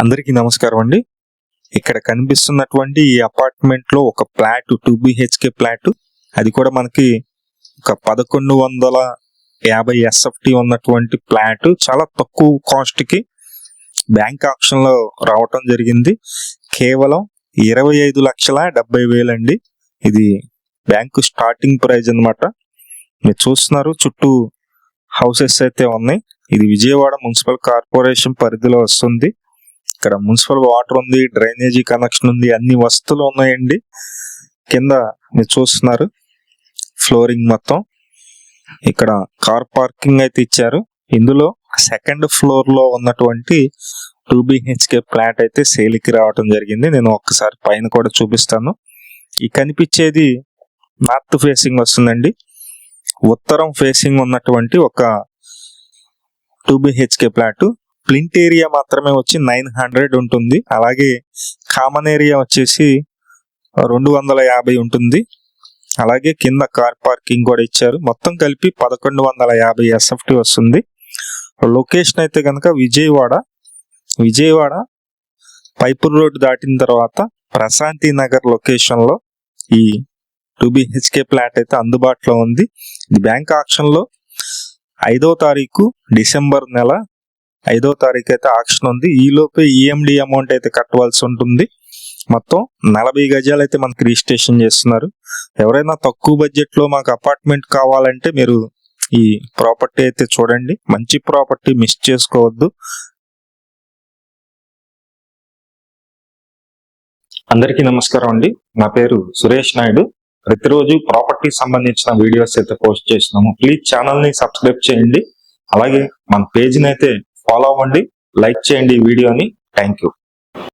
అందరికీ నమస్కారం అండి. ఇక్కడ కనిపిస్తున్నటువంటి ఈ అపార్ట్మెంట్ లో ఒక ఫ్లాట్ 2 BHK ఫ్లాట్, అది కూడా మనకి ఒక 1150 SFT ఉన్నటువంటి ఫ్లాట్ చాలా తక్కువ కాస్ట్ కి బ్యాంక్ ఆప్షన్ లో రావటం జరిగింది. కేవలం 25,70,000 అండి. ఇది బ్యాంకు స్టార్టింగ్ ప్రైస్ అన్నమాట. మీరు చూస్తున్నారు, చుట్టూ హౌసెస్ అయితే ఉన్నాయి. ఇది విజయవాడ మున్సిపల్ కార్పొరేషన్ పరిధిలో వస్తుంది. ఇక్కడ మున్సిపల్ వాటర్ ఉంది, డ్రైనేజీ కనెక్షన్ ఉంది, అన్ని వస్తువులు ఉన్నాయండి. కింద మీరు చూస్తున్నారు ఫ్లోరింగ్ మొత్తం. ఇక్కడ కార్ పార్కింగ్ అయితే ఇచ్చారు. ఇందులో సెకండ్ ఫ్లోర్ లో ఉన్నటువంటి 2 BHK ఫ్లాట్ అయితే సేల్కి రావడం జరిగింది. నేను ఒక్కసారి పైన కూడా చూపిస్తాను. ఈ కనిపించేది నార్త్ ఫేసింగ్ వస్తుందండి. ఉత్తరం ఫేసింగ్ ఉన్నటువంటి ఒక 2 BHK ఫ్లాట్. ప్లింట్ ఏరియా మాత్రమే వచ్చి 900 ఉంటుంది. అలాగే కామన్ ఏరియా వచ్చేసి 250 ఉంటుంది. అలాగే కింద కార్ పార్కింగ్ కూడా ఇచ్చారు. మొత్తం కలిపి 1150 SFT వస్తుంది. లొకేషన్ అయితే కనుక విజయవాడ పైపూర్ రోడ్ దాటిన తర్వాత ప్రశాంతి నగర్ లొకేషన్ లో ఈ 2 BHK ఫ్లాట్ అయితే అందుబాటులో ఉంది. ఇది బ్యాంక్ ఆక్షన్ లో 5వ తారీఖు డిసెంబర్ నెల 5వ తారీఖు అయితే ఆక్షన్ ఉంది. ఈ లోపే EMD అమౌంట్ అయితే కట్టవలసి ఉంటుంది. మొత్తం 40 గజాలు అయితే మనకి రిజిస్ట్రేషన్ చేస్తున్నారు. ఎవరైనా తక్కువ బడ్జెట్ లో మాకు అపార్ట్మెంట్ కావాలంటే మీరు ఈ ప్రాపర్టీ అయితే చూడండి. మంచి ప్రాపర్టీ, మిస్ చేసుకోవద్దు. అందరికీ నమస్కారం అండి. నా పేరు సురేష్ నాయుడు. ప్రతిరోజు ప్రాపర్టీ సంబంధించిన వీడియోస్ అయితే పోస్ట్ చేస్తున్నాము. ప్లీజ్ ఛానల్ ని సబ్స్క్రైబ్ చేయండి. అలాగే మన పేజ్ ని అయితే ఫాలో అవ్వండి, లైక్ చేయండి ఈ వీడియోని. Thank you.